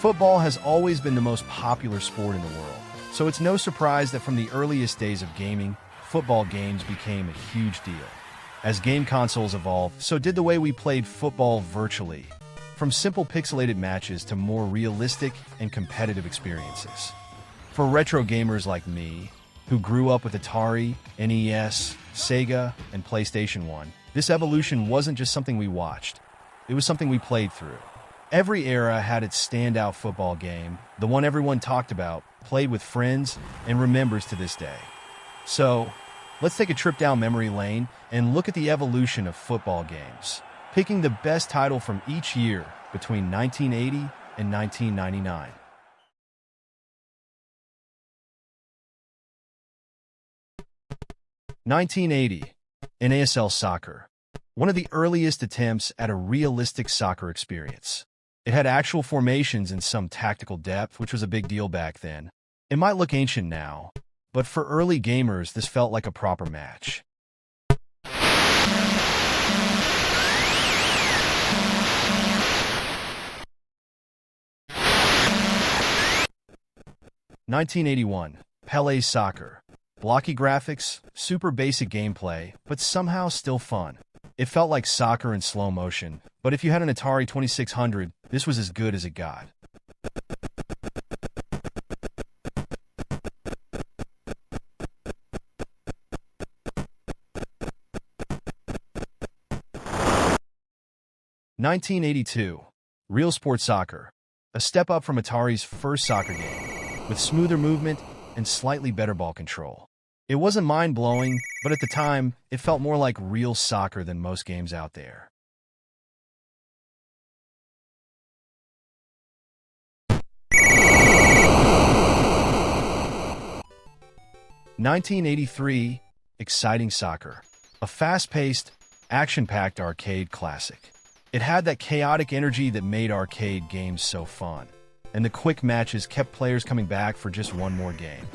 Football has always been the most popular sport in the world, so it's no surprise that from the earliest days of gaming, football games became a huge deal. As game consoles evolved, so did the way we played football virtually, from simple pixelated matches to more realistic and competitive experiences. For retro gamers like me, who grew up with Atari, NES, Sega, and PlayStation 1, this evolution wasn't just something we watched. It was something we played through. Every era had its standout football game, the one everyone talked about, played with friends, and remembers to this day. So, let's take a trip down memory lane and look at the evolution of football games, picking the best title from each year between 1980 and 1999. (1980) NASL Soccer, one of the earliest attempts at a realistic soccer experience. It had actual formations and some tactical depth, which was a big deal back then. It might look ancient now, but for early gamers, this felt like a proper match. (1981) Pele Soccer. Blocky graphics, super basic gameplay, but somehow still fun. It felt like soccer in slow motion, but if you had an Atari 2600, this was as good as it got. (1982) RealSports Soccer, a step up from Atari's first soccer game, with smoother movement and slightly better ball control. It wasn't mind-blowing, but at the time, it felt more like real soccer than most games out there. (1983) Exciting Soccer, a fast-paced, action-packed arcade classic. It had that chaotic energy that made arcade games so fun, and the quick matches kept players coming back for just one more game.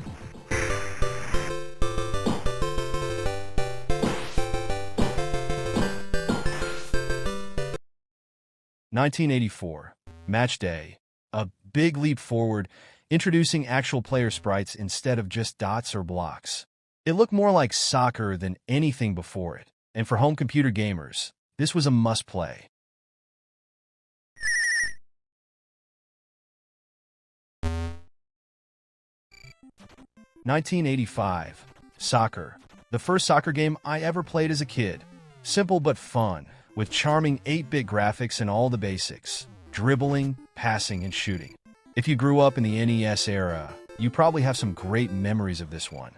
1984 Match Day, a big leap forward, introducing actual player sprites instead of just dots or blocks. It looked more like soccer than anything before it, and for home computer gamers, this was a must-play. (1985) Soccer, the first soccer game I ever played as a kid. Simple but fun, with charming 8-bit graphics and all the basics: dribbling, passing, and shooting. If you grew up in the NES era, you probably have some great memories of this one.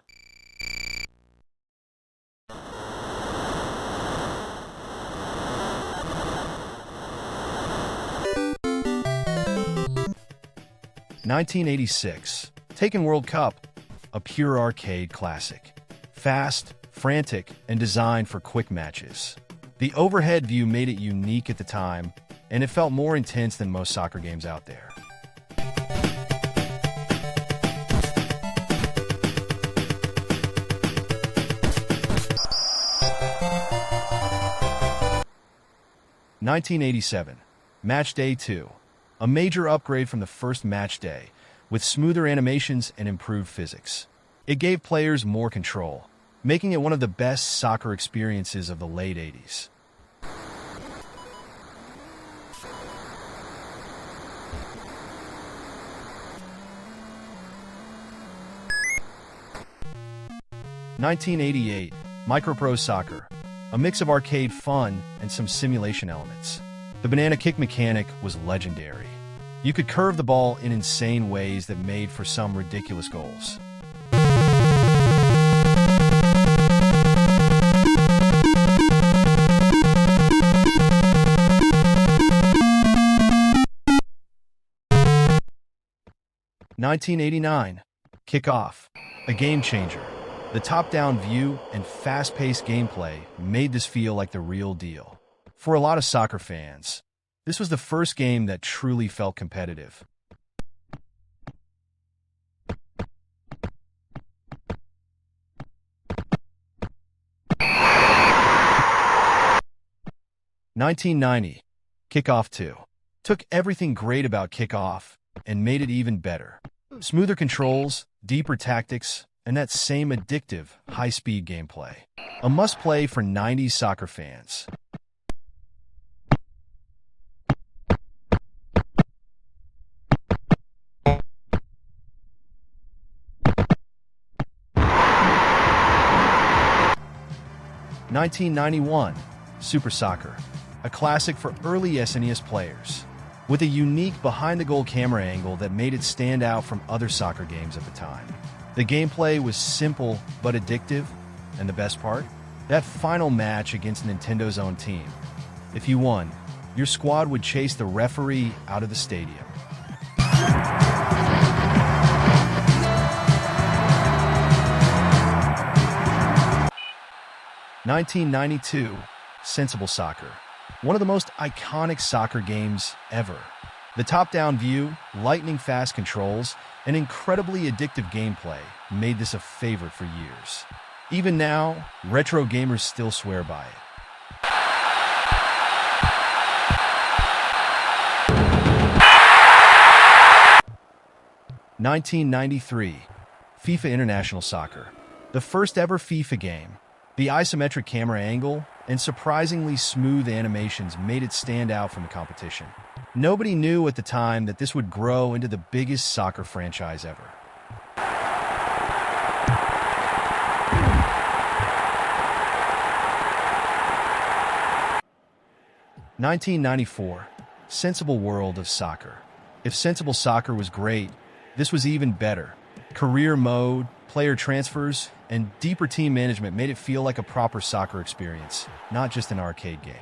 (1986) Taken World Cup, a pure arcade classic. Fast, frantic, and designed for quick matches. The overhead view made it unique at the time, and it felt more intense than most soccer games out there. (1987) Match Day 2, a major upgrade from the first Match Day, with smoother animations and improved physics. It gave players more control, making it one of the best soccer experiences of the late 80s. (1988) Microprose Soccer, a mix of arcade fun and some simulation elements. The banana kick mechanic was legendary. You could curve the ball in insane ways that made for some ridiculous goals. (1989) Kickoff, a game changer. The top-down view and fast-paced gameplay made this feel like the real deal. For a lot of soccer fans, this was the first game that truly felt competitive. (1990) Kickoff 2 took everything great about Kickoff and made it even better. Smoother controls, deeper tactics, and that same addictive, high-speed gameplay. A must-play for 90s soccer fans. (1991) Super Soccer, a classic for early SNES players, with a unique behind-the-goal camera angle that made it stand out from other soccer games at the time. The gameplay was simple but addictive, and the best part? That final match against Nintendo's own team. If you won, your squad would chase the referee out of the stadium. 1992, Sensible Soccer. One of the most iconic soccer games ever. The top-down view, lightning-fast controls, and incredibly addictive gameplay made this a favorite for years. Even now, retro gamers still swear by it. (1993) FIFA International Soccer. The first ever FIFA game. The isometric camera angle and surprisingly smooth animations made it stand out from the competition. Nobody knew at the time that this would grow into the biggest soccer franchise ever. (1994) Sensible World of Soccer. If Sensible Soccer was great, this was even better. Career mode, player transfers, and deeper team management made it feel like a proper soccer experience, not just an arcade game.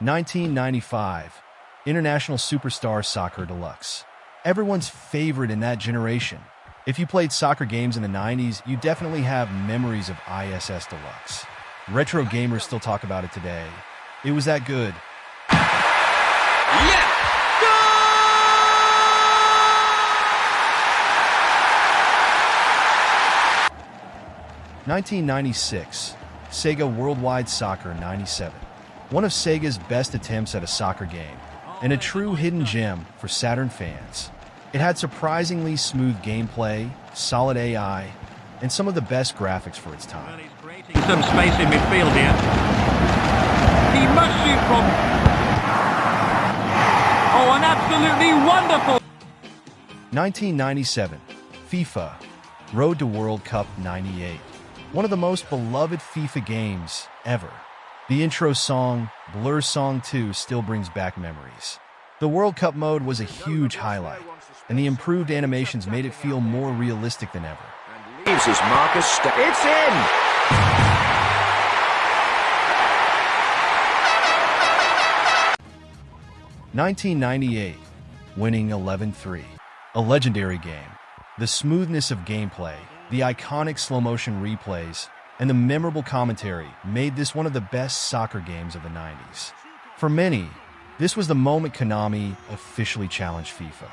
(1995) International Superstar Soccer Deluxe. Everyone's favorite in that generation. If you played soccer games in the 90s, you definitely have memories of ISS Deluxe. Retro gamers still talk about it today. It was that good. Yeah! 1996, Sega Worldwide Soccer 97. One of Sega's best attempts at a soccer game, and a true hidden gem for Saturn fans. It had surprisingly smooth gameplay, solid AI, and some of the best graphics for its time. Some space in midfield here. He must shoot from... Oh, an absolutely wonderful... 1997, FIFA, Road to World Cup 98. One of the most beloved FIFA games ever. The intro song, Blur Song 2, still brings back memories. The World Cup mode was a huge highlight, and the improved animations made it feel more realistic than ever. Leaves his Marcus. It's in! 1998, winning 11-3. A legendary game. The smoothness of gameplay, the iconic slow-motion replays, and the memorable commentary made this one of the best soccer games of the 90s. For many, this was the moment Konami officially challenged FIFA.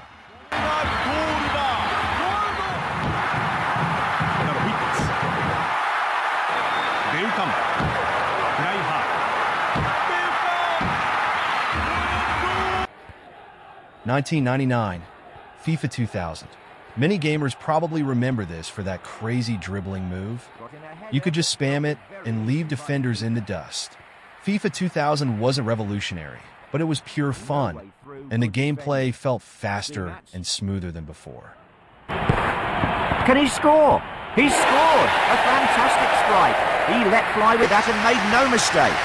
(1999) FIFA 2000. Many gamers probably remember this for that crazy dribbling move. You could just spam it and leave defenders in the dust. FIFA 2000 wasn't revolutionary, but it was pure fun, and the gameplay felt faster and smoother than before. Can he score? He scored! A fantastic strike. He let fly with that and made no mistake.